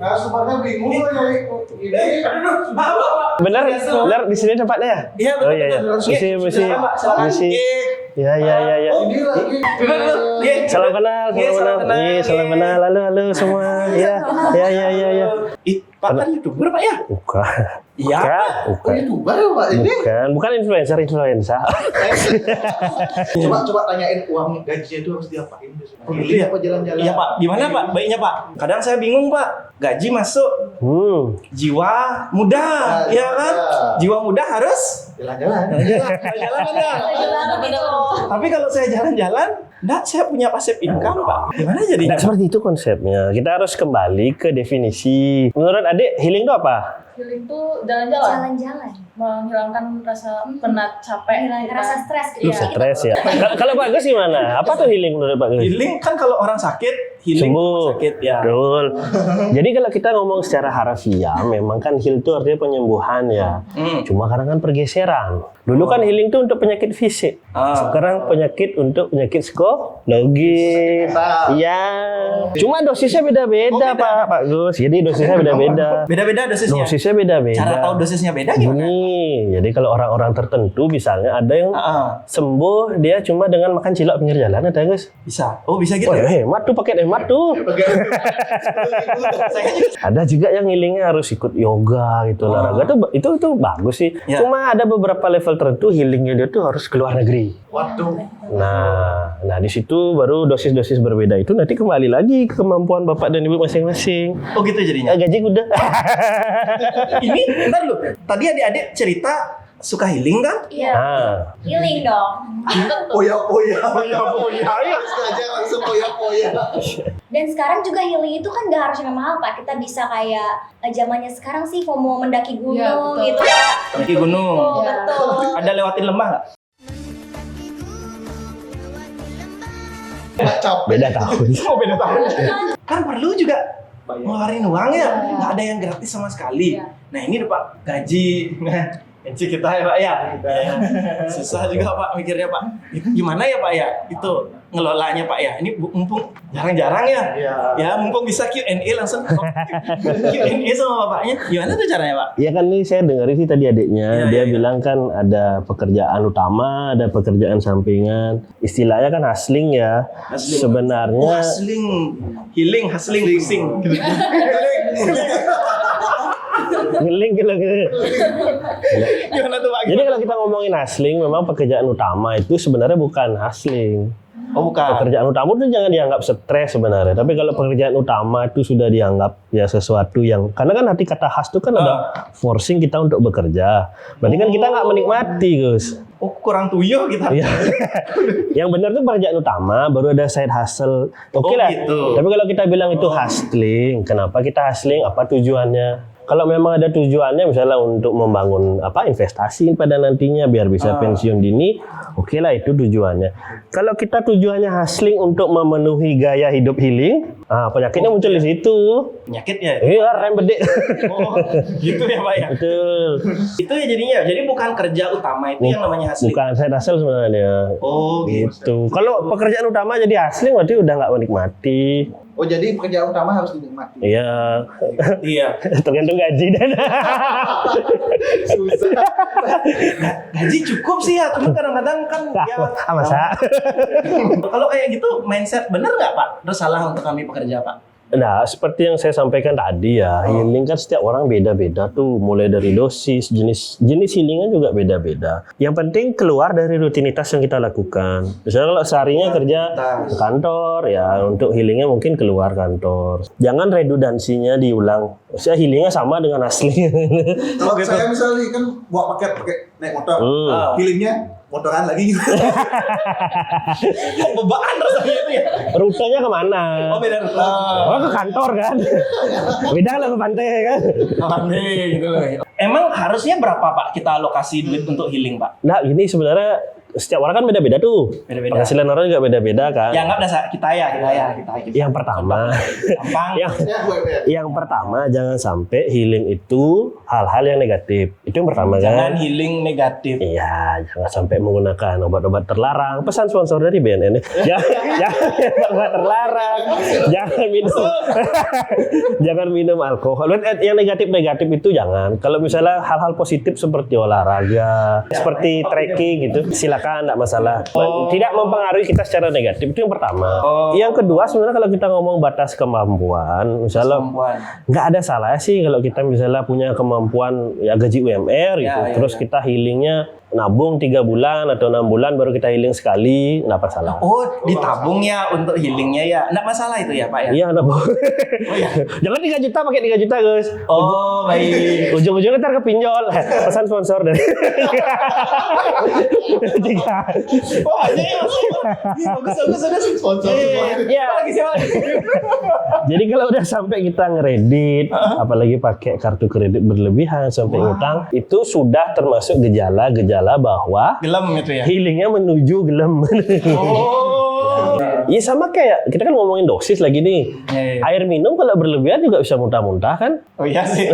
Nah, sebenarnya bingung loh nyari ini. Benar di sini tempatnya ya? Iya, Oh iya. Misi. Ya. Ini lagi. Salam kenal. Salam kenal. Halo semua. Iya. Pak kan YouTuber Pak ya? Bukan. Iya. Oh, YouTuber ya, Pak ini. Bukan influencer. Coba tanyain uang gajinya itu harus diapain? Gitu ya? Apa jalan-jalan? Iya Pak, gimana Pak? Baiknya Pak. Kadang saya bingung Pak. Gaji masuk, jiwa muda, ya kan? Jiwa muda harus Jalan-jalan. jalan-jalan kan? Tapi kalau saya jalan-jalan, enggak, saya punya passive income Pak. Gimana jadinya? Nah, seperti itu konsepnya. Kita harus kembali ke definisi. Menurut adik, healing itu apa? Healing tuh jalan-jalan, menghilangkan rasa penat, capek, menghilangkan rasa stres gitu. Stres ya. Kalau Bagus gimana? Apa tuh healing menurut Bagus? Healing kan kalau orang sakit, healing Sembuh. sakit ya. Betul. Jadi kalau kita ngomong secara harfiah, memang kan heal itu artinya penyembuhan ya. Cuma kadang kan pergeseran. Dulu kan healing itu untuk penyakit fisik. Sekarang penyakit untuk penyakit psikologis. Iya. Cuma dosisnya beda-beda Pak Gus. Jadi dosisnya beda-beda. Beda-beda dosisnya. Dosisnya beda-beda. Cara tahu dosisnya beda gimana? Gini, jadi kalau orang-orang tertentu misalnya ada yang sembuh dia cuma dengan makan cilok pinggir jalan, ada Gus? Bisa. Oh, bisa gitu. Oh, hemat tuh, paket hemat tuh. Ada juga yang healingnya harus ikut yoga gitu, olahraga itu bagus sih. Ya. Cuma ada beberapa level tertentu healingnya dia tuh harus keluar negeri. Waduh. Nah di situ baru dosis-dosis berbeda itu nanti kembali lagi ke kemampuan bapak dan ibu masing-masing. Oh gitu jadinya. Gaji udah. Ini bentar lu. Tadi adik-adik cerita suka healing kan? Iya. Healing dong. Poya-poya. Ya. Sengaja langsung poya-poya. Dan sekarang juga healing itu kan gak harus yang mahal Pak. Kita bisa kayak zamannya sekarang sih FOMO mendaki gunung Iya, gitu. Mendaki gunung. Oh, betul. Ada lewatin lembah nggak? Beda tahun. Oh beda tahun. Kan perlu juga ngeluarin uang ya. Nggak ada yang gratis sama sekali. Nah ini Pak gaji. Gaji kita ya Pak ya. Susah juga Pak mikirnya Pak. Gimana ya Pak ya? Itu ngelolanya Pak ya. Ini mumpung jarang-jarang ya. Ya mumpung bisa Q&A langsung. Q&A sama bapaknya. Gimana tuh caranya Pak? Iya kan nih saya dengar sih tadi adiknya dia bilang kan ada pekerjaan utama, ada pekerjaan sampingan. Istilahnya kan hustling ya. Sebenarnya Hustling, healing, hustling, pusing. ngeling gitu. Gimana tuh Pak? Jadi kalau kita ngomongin hustling, memang pekerjaan utama itu sebenarnya bukan hustling. Oh bukan. Pekerjaan utama itu jangan dianggap stres sebenarnya. Tapi kalau pekerjaan utama itu sudah dianggap ya sesuatu yang, karena kan arti kata hus itu kan ada forcing kita untuk bekerja. Berarti kan kita nggak menikmati, Gus. Oh kurang tuyul kita. Iya. Yang benar tuh pekerjaan utama, baru ada side hustle. Oke lah. Gitu. Tapi kalau kita bilang itu hustling, kenapa kita hustling? Apa tujuannya? Kalau memang ada tujuannya misalnya untuk membangun investasi pada nantinya biar bisa pensiun dini, oke lah itu tujuannya. Kalau kita tujuannya hustling untuk memenuhi gaya hidup healing, penyakitnya muncul di situ. Penyakitnya. Iya, rem bedek. Oh, gitu ya Pak ya. Betul. Itu ya jadinya. Jadi bukan kerja utama itu yang namanya hustling. Bukan side hustle sebenarnya. Oh, gitu. Kalau pekerjaan utama jadi hustling berarti udah nggak menikmati. Oh jadi pekerjaan utama harus dinikmati. Iya. Iya. Tergantung gaji dan. Susah. Gaji cukup sih ya, cuma kadang-kadang kan ya. Masa? Kalau kayak gitu mindset bener nggak Pak? Terus salah untuk kami pekerja Pak? Nah, seperti yang saya sampaikan tadi ya, healing kan setiap orang beda-beda tuh, mulai dari dosis, jenis healingnya juga beda-beda. Yang penting keluar dari rutinitas yang kita lakukan. Misalnya kalau seharinya kerja ke kantor, ya untuk healingnya mungkin keluar kantor. Jangan redundansinya diulang. Maksudnya healingnya sama dengan asli. Kalau saya misalnya kan bawa pakai naik motor, healingnya motoran lagi gitu. Kok bebaan rasanya itu ya? Rutenya kemana? Oh beda rute. Oh ke kantor kan? Beda lah ke pantai kan? Pantai gitu loh. Emang harusnya berapa Pak kita alokasi duit untuk healing Pak? Nah ini sebenarnya setiap orang kan beda-beda tuh. Beda-beda. Penghasilan orang juga beda-beda kan. Ya nggak dasar kita ya. Yang pertama, Gampang. yang pertama jangan sampai healing itu hal-hal yang negatif. Itu yang pertama Jangan kan. healing negatif. Iya, jangan sampai menggunakan obat-obat terlarang. Pesan sponsor dari BNN nih. Jangan obat terlarang. Jangan minum. Jangan minum alkohol. Yang negatif-negatif itu jangan. Kalau misalnya hal-hal positif seperti olahraga, seperti trekking gitu, silakan, enggak masalah. Tidak mempengaruhi kita secara negatif. Itu yang pertama. Yang kedua, sebenarnya kalau kita ngomong batas kemampuan, misalnya nggak ada salah sih kalau kita misalnya punya kemampuan ya gaji UMR gitu, terus kita healingnya nabung 3 bulan atau 6 bulan baru kita healing sekali, nggak masalah. Oh, ditabung ya untuk healingnya ya. Nggak masalah itu ya, Pak ya? Iya, nabung. Jangan 3 juta pakai 3 juta, guys. Oh, baik. Ujung-ujungnya ntar kepinjol. Pesan sponsor dari. Tiga. Oh, aja ya. Bagus ada sponsor semua. Iya. Jadi kalau udah sampai kita ngeredit, apalagi pakai kartu kredit berlebihan sampai ngutang, itu sudah termasuk gejala bahwa Gelem itu ya. healingnya menuju gelem. Oh. Iya sama kayak kita kan ngomongin dosis lagi nih. Iya. Air minum kalau berlebihan juga bisa muntah-muntah kan. Oh iya sih.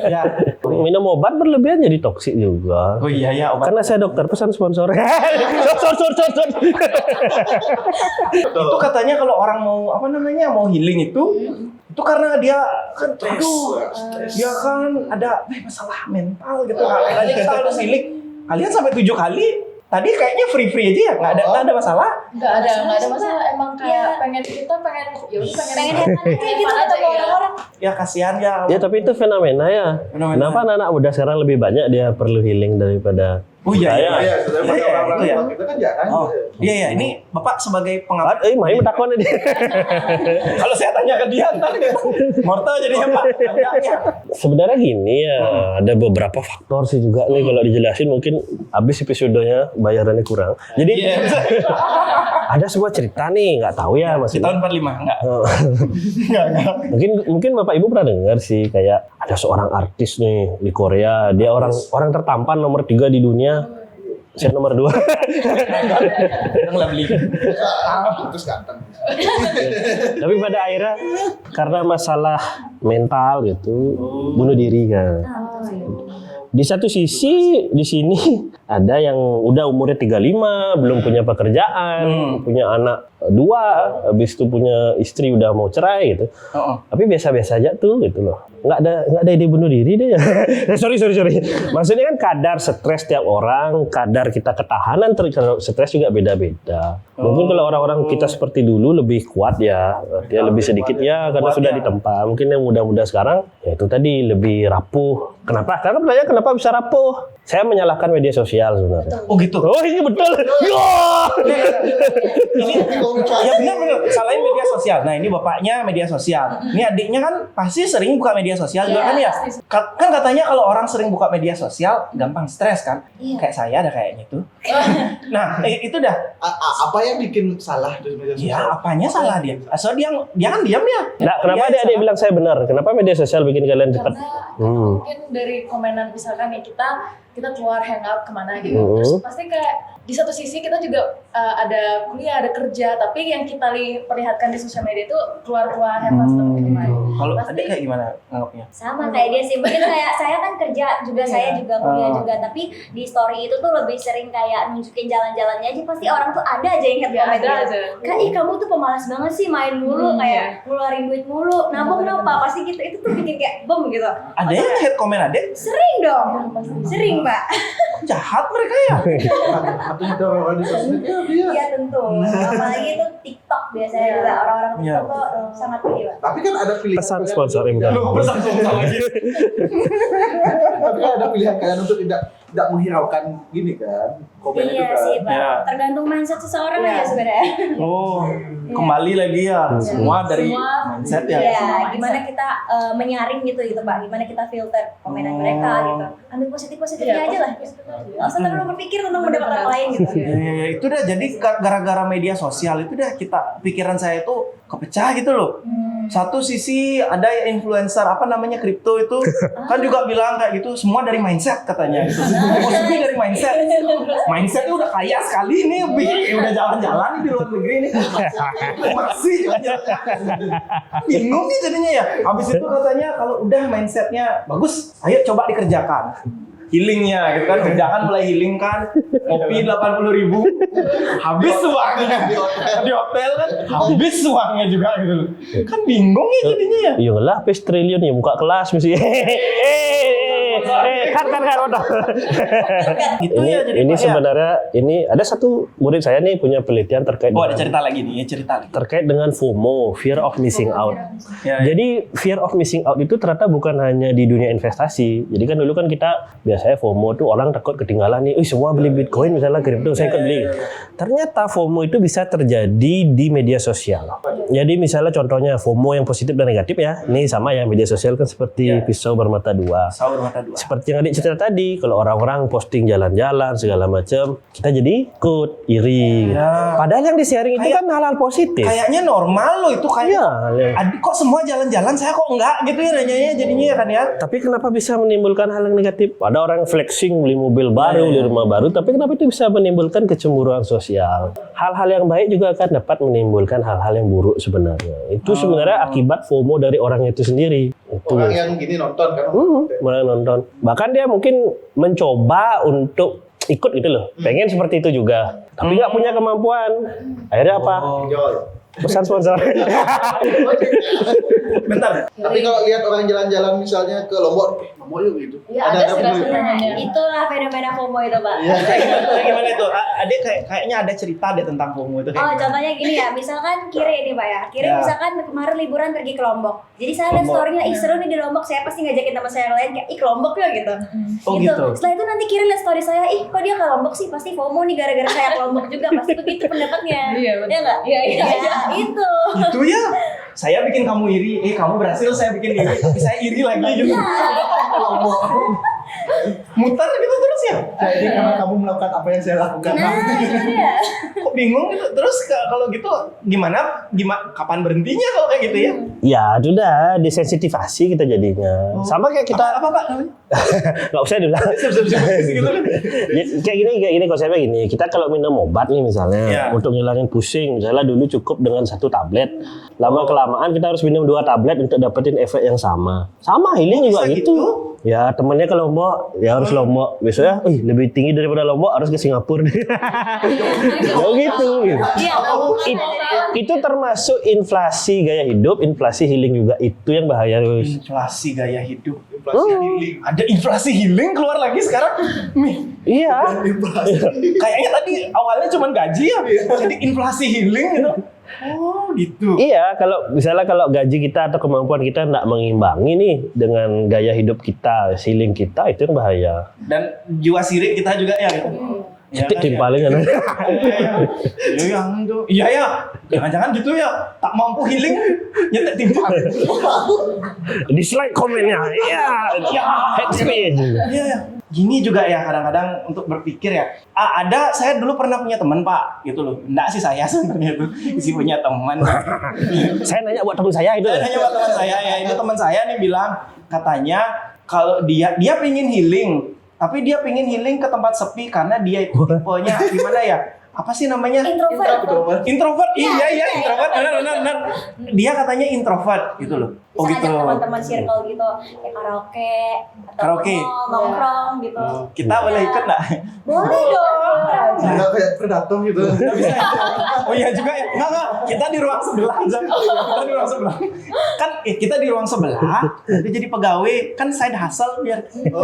Ya. Minum obat berlebihan jadi toksik juga. Oh iya ya, obat. Karena saya dokter, pesan sponsor. Sponsor. Itu katanya kalau orang mau mau healing itu karena dia kan dia kan ada masalah mental gitu. Makanya kita harus healing. Kalian sampai 7 kali tadi kayaknya free aja ya, nggak ada masalah. Nggak ada masalah. Emang kayak pengen ya udah pengen kita ketemu orang-orang. Ya kasihan ya. Ya tapi itu fenomena ya. Kenapa anak-anak muda sekarang lebih banyak dia perlu healing daripada Oh iya. Iya, sebenarnya Iya, orang-orang itu ya. kita kan jarang. Oh, iya ini Bapak sebagai pengamat. main takon ini. Kalau saya tanya ke dia ntar mortal jadinya Pak. Sebenarnya gini ya, ada beberapa faktor sih juga nih kalau dijelasin mungkin habis episodenya bayarannya kurang. Jadi ada sebuah cerita nih, nggak tahu ya Di masih. tahun 45 enggak? Mungkin Bapak Ibu pernah dengar sih kayak ada seorang artis nih di Korea, dia orang tertampan nomor 3 di dunia. Saya nomor 2. Yang beli. Terus ganteng. Tapi pada akhirnya karena masalah mental gitu bunuh diri kan. Di satu sisi di sini ada yang udah umurnya 35, belum punya pekerjaan, punya anak 2, habis itu punya istri udah mau cerai gitu. Tapi biasa-biasa aja tuh gitu loh. Nggak ada ide bunuh diri deh. sorry. Maksudnya kan kadar stres tiap orang, kadar kita ketahanan stres juga beda-beda. Mungkin kalau orang-orang kita seperti dulu lebih kuat ya, dia lebih sedikit ya karena sudah ditempa. Mungkin yang muda-muda sekarang ya itu tadi lebih rapuh. Kenapa? Karena pertanyaan kenapa bisa rapuh? Saya menyalahkan media sosial sebenarnya. Oh gitu. Oh ini betul. Ini ya benar. Salahin media sosial. Nah ini bapaknya media sosial. Ini adiknya kan pasti sering buka media sosial juga kan ya. Kan katanya kalau orang sering buka media sosial gampang stres kan. Kayak saya ada kayaknya tuh. Nah itu dah. Apa yang bikin salah dari media sosial? Ya apanya salah dia? Asal dia kan diam ya. Nah, kenapa adik bilang saya benar? Kenapa media sosial bikin kalian cepat? Mungkin dari komenan misalkan ya kita keluar hangout kemana gitu, terus pasti kayak di satu sisi kita juga ada kuliah, ada kerja, tapi yang kita perlihatkan di sosial media itu keluar hangout seperti itu. Kalau adik kayak gimana nganggapnya? Sama kayak dia sih, mungkin kayak saya kan kerja juga, saya juga kuliah juga, tapi di story itu tuh lebih sering kayak nunjukin jalan-jalannya aja, pasti orang tuh ada aja yang head comment ada aja. Kayak kamu tuh pemalas banget sih main mulu, kayak ngeluarin duit mulu, nabung kenapa? Pasti gitu, itu tuh bikin kayak bom gitu. Ada yang head comment adik? Sering dong, sering mbak. Jahat mereka ya. Artinya ada orang di sosmed ya dia. Iya tentu, apalagi itu TikTok biasanya juga orang-orang TikTok tuh sangat pilih mbak. Tapi kan ada pilihan. Pesan sponsor ini bukan. Pesan sponsor lagi. Tapi kan ada pilihan kalian untuk tidak menghiraukan gini kan komen itu Iya kan. sih mbak, Ya. tergantung mindset seseorang ya sebenarnya. Oh, kembali lagi ya. Semua dari mindset ya. Iya, gimana kita menyaring gitu mbak, gimana kita filter komenan mereka gitu. Ambil positif-positifnya aja lah. Nggak usah terlalu berpikir tentang pendapat orang lain gitu. Ya, itu dah jadi gara-gara media sosial itu dah pikiran saya itu kepecah gitu loh. Satu sisi ada influencer apa namanya kripto itu kan juga bilang kayak gitu, semua dari mindset katanya. Gitu. Maksudnya dari mindset. Mindsetnya udah kaya sekali nih, udah jalan-jalan di luar negeri nih. Masih jalan-jalan. Bingung nih jadinya ya. Habis itu katanya kalau udah mindsetnya bagus, ayo coba dikerjakan. Healingnya gitu kan, kerjakan mulai healing kan, kopi 80.000, habis uangnya di hotel kan, habis uangnya juga gitu loh. Kan bingung ya jadinya ya. Iyalah, habis triliun ya buka kelas mesti. Kan udah. Gitu ya jadi Ini Pak, ya. sebenarnya ini ada satu murid saya nih punya penelitian terkait Oh ada dengan- cerita lagi nih, ya cerita lagi. terkait dengan FOMO, fear of missing out. Ya, ya. Jadi fear of missing out itu ternyata bukan hanya di dunia investasi. Jadi kan dulu kan kita biasanya FOMO tuh orang takut ketinggalan nih. Semua beli Bitcoin misalnya kripto saya ikut beli. Ternyata FOMO itu bisa terjadi di media sosial. Jadi misalnya contohnya FOMO yang positif dan negatif ya. Ini sama ya, media sosial kan seperti pisau bermata dua. Sahur mata dua. Seperti yang adik cerita tadi, kalau orang-orang posting jalan-jalan segala macam, kita jadi ikut iri. Ya. Padahal yang di-sharing itu Kayak- kan hal-hal positif. Kayaknya normal loh itu kayak. Iya, iya. Adik kok semua jalan-jalan, saya kok enggak gitu ya nanyanya jadinya ya kan ya. Tapi kenapa bisa menimbulkan hal yang negatif? Ada orang yang flexing beli mobil baru, beli rumah baru, tapi kenapa itu bisa menimbulkan kecemburuan sosial? Hal-hal yang baik juga akan dapat menimbulkan hal-hal yang buruk sebenarnya. Itu sebenarnya akibat FOMO dari orang itu sendiri. Itu. Orang yang gini nonton kan. Malah nonton. Bahkan dia mungkin mencoba untuk ikut gitu loh. Pengen seperti itu juga. Tapi nggak punya kemampuan. Akhirnya apa? Enjoy. Pesan sponsor. Bentar. Tapi kalau lihat orang jalan-jalan misalnya ke Lombok yuk gitu. Ya ada sih begitu. rasanya. Itulah fenomena FOMO itu, Pak. Kayak gimana itu? Adik kayaknya ada cerita deh tentang FOMO itu kayak Oh, gimana? contohnya gini ya, misalkan Kire ini Pak ya. Kire Ya. misalkan kemarin liburan pergi ke Lombok. Jadi saya lihat Lombok. story-nya, ih seru nih di Lombok. Saya pasti ngajakin teman saya yang lain kayak, ih ke Lombok ya gitu. Oh, gitu. Setelah itu nanti Kire lihat story saya, ih kok dia ke Lombok sih? Pasti FOMO nih gara-gara saya ke Lombok juga. Pasti begitu pendapatnya. Iya, betul. Ya nggak? Iya, iya, iya. Itu. Itu ya. Saya bikin kamu iri, kamu berhasil, saya bikin iri, tapi saya iri lagi gitu. Mutar gitu terus ya. Jadi karena kamu melakukan apa yang saya lakukan. Nah, itu dia. Kok bingung gitu. Terus kalau gitu gimana kapan berhentinya kalau kayak gitu ya? Ya sudah, desensitivasi kita jadinya. Sama kayak kita Apa Pak namanya? nggak usah dibilang. Gitu kan. Ya, kayak gini konsepnya gini. Kita kalau minum obat nih misalnya Ya. untuk ngilangin pusing, misalnya dulu cukup dengan 1 tablet. Lama kelamaan kita harus minum 2 tablet untuk dapetin efek yang sama. Sama healing juga bisa gitu. gitu? Ya temennya ke Lombok, ya harus Lombok. Besoknya, lebih tinggi daripada Lombok harus ke Singapura. Oh gitu. Iya, Itu termasuk inflasi gaya hidup, inflasi healing juga. Itu yang bahaya. Guys. Inflasi gaya hidup. Inflasi healing. Ada inflasi healing keluar lagi sekarang. Iya. Inflasi. Kayaknya tadi awalnya cuma gaji ya, jadi inflasi healing gitu. Oh gitu. Iya, kalau misalnya kalau gaji kita atau kemampuan kita tidak mengimbangi nih dengan gaya hidup kita, healing kita, itu yang bahaya. Dan jiwa sirik kita juga ya. Gitu. Ya Cetik kan, timpaling kan. ya yang itu. Iya ya. Jangan-jangan gitu ya. Tak mampu healing nyetek timpaling. Dislike komennya. Iya. Hate speech. Iya ya. Gini juga ya kadang-kadang untuk berpikir ya. Ada saya dulu pernah punya teman Pak, gitu loh. Enggak sih saya sebenarnya itu isi punya teman. Saya nanya buat teman saya itu. Saya hanya buat teman saya ya. Ini teman saya nih bilang katanya kalau dia pengen healing, tapi dia pengen healing ke tempat sepi karena dia itu tipenya gimana ya? Apa sih namanya? Introvert. Iya, introvert. Benar. Dia katanya introvert gitu loh. Oh Bisa gitu. ngajak teman-teman circle gitu, kayak karaoke atau Karaoke. mall, nongkrong gitu. Kita boleh ikut nggak? Boleh dong. Nggak kayak predator gitu. Nggak bisa. Oh iya juga ya. Nggak. Kita di ruang sebelah aja. Kita di ruang sebelah. Kan kita di ruang sebelah. Nanti jadi pegawai. Kan side hustle biar.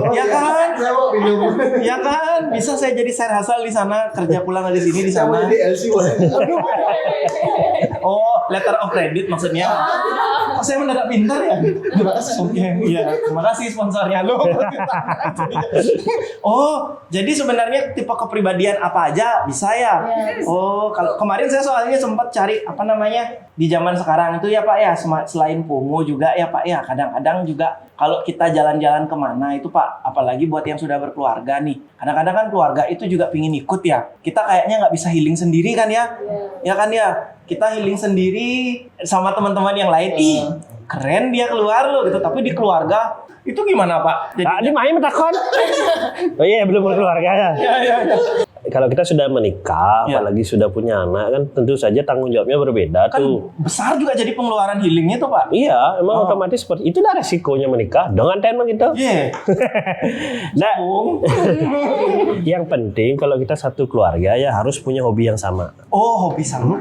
Ya kan? Saya mau minum. Ya kan? Bisa saya jadi side hustle di sana. Kerja pulang di sini di Saya mau sana. jadi LC boleh. Oh, letter of credit maksudnya. Kok saya mendadak pintar ya? Terima kasih. Oke, iya. Terima kasih sponsornya lo. Oh, jadi sebenarnya tipe kepribadian apa aja bisa ya? Oh, kalau kemarin saya soalnya sempat cari apa namanya di zaman sekarang itu ya Pak ya, selain FOMO juga ya Pak ya, kadang-kadang juga kalau kita jalan-jalan kemana itu Pak, apalagi buat yang sudah berkeluarga nih, kadang-kadang kan keluarga itu juga pingin ikut ya. Kita kayaknya nggak bisa healing sendiri kan ya, ya kan ya. Kita healing sendiri sama teman-teman yang lain. Ih, keren dia keluar loh gitu. Tapi di keluarga itu gimana Pak? Tadi main takon. Oh iya, belum berkeluarga ya. Ya. Kalau kita sudah menikah, Ya. apalagi sudah punya anak kan tentu saja tanggung jawabnya berbeda Kan tuh. besar juga jadi pengeluaran healingnya tuh Pak. Iya, emang Oh. otomatis seperti itulah resikonya menikah dengan teman gitu. Iya. Nah, yang penting kalau kita satu keluarga ya harus punya hobi yang sama. Oh, hobi sama.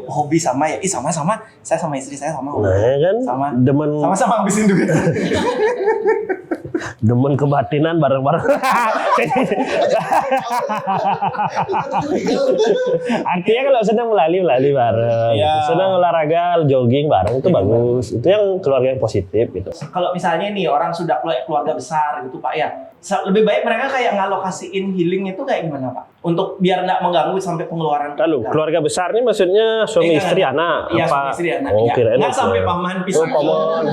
Hobi sama ya. Ih, sama-sama. Saya sama istri saya sama. Nah, ya kan Sama. demen Sama-sama habisin duit. demen kebatinan bareng-bareng. Artinya kalau sedang melalui bareng, Iya. sedang olahraga, jogging bareng itu bagus. Itu yang keluarga yang positif gitu. Kalau misalnya nih orang sudah keluarga besar gitu Pak ya, lebih baik mereka kayak ngalokasiin healing itu kayak gimana Pak? Untuk biar nggak mengganggu sampai pengeluaran. Lalu keluarga besar ini maksudnya suami Iya, istri kan? anak Iya, apa? suami istri anak. Oh, Ya. kirain Nggak itu. sampai paman pisah. Oh, paman.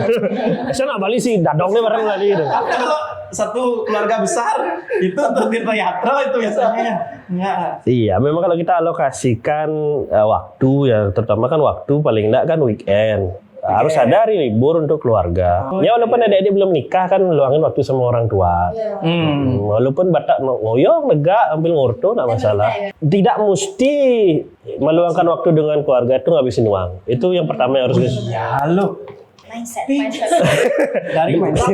Saya nggak balik sih, dadongnya bareng lagi gitu. Karena kalau satu keluarga besar itu untuk tirta itu biasanya nggak. Iya, memang kalau kita alokasikan waktu ya, terutama kan waktu paling enggak kan weekend. Harus ada hari libur untuk keluarga. Ya walaupun adik-adik belum nikah kan luangin waktu sama orang tua. Walaupun batak ngoyong, lega, ambil ngorto, nggak masalah. Tidak mesti meluangkan waktu dengan keluarga itu ngabisin uang. Itu yang pertama yang harus. Ya lo Mindset. dari mindset.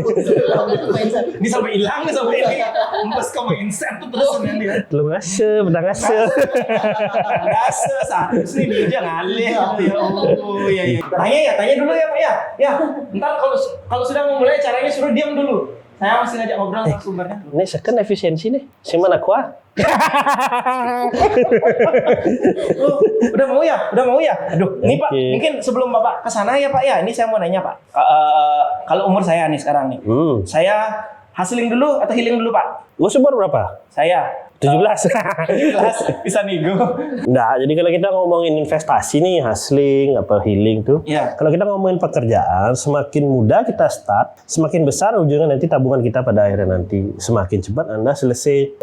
Ini sampai hilang sampai ini. Empes ke mindset tuh terus nanti. Belum ngase, bedang ngase. Biasa satu sih dia ngalih. Ya Allah, ya. Tanya dulu ya Pak ya. Ya, ntar kalau sudah mau mulai caranya suruh diam dulu. Saya masih ngajak ngobrol sama sumbernya. Ini second efisiensi nih. Si mana kuah? Oh, udah mau ya? Aduh, ini Pak, Oke. mungkin sebelum Bapak ke sana ya Pak ya, ini saya mau nanya Pak. Kalau umur saya nih sekarang nih, saya hustling dulu atau healing dulu Pak? Gue umur berapa? Saya 17. 17 bisa nego. Nah, jadi kalau kita ngomongin investasi nih, hustling, apa healing tuh. Iya. Kalau kita ngomongin pekerjaan, semakin mudah kita start, semakin besar ujungnya nanti tabungan kita pada akhirnya nanti. Semakin cepat Anda selesai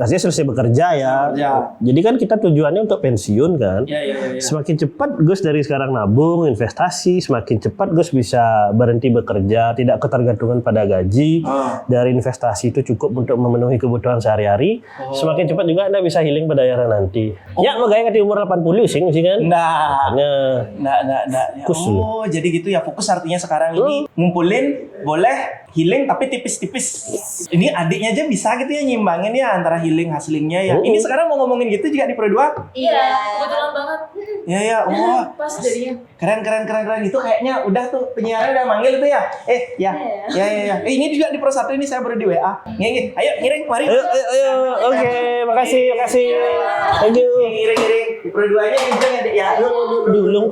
bekerja ya. Bekerja. Jadi kan kita tujuannya untuk pensiun kan. Iya. Semakin cepat Gus dari sekarang nabung, investasi, semakin cepat Gus bisa berhenti bekerja, tidak ketergantungan pada gaji. Dari investasi itu cukup untuk memenuhi kebutuhan sehari-hari. Semakin cepat juga Anda bisa healing pada akhirnya nanti. Ya, makanya di umur 80 sih kan. Nah, Makanya Fokus oh, jadi gitu ya. Fokus artinya sekarang ini ngumpulin boleh healing tapi tipis-tipis. Ini adiknya aja bisa gitu ya nyimbangin ya antara healing hustlingnya ya. Ini sekarang mau ngomongin gitu juga di Pro 2. Iya, kebetulan banget. Ya. Oh, Pas jadinya. keren. Itu kayaknya udah tuh penyiaran udah manggil tuh ya. Ya. Ini juga di Pro 1 ini saya baru di WA. Ngiring. Ayo ngiring mari. Ayo, oke, makasih. Thank you. Ngiring. Di Pro 2-nya kenceng ya, Dik ya. Dulung.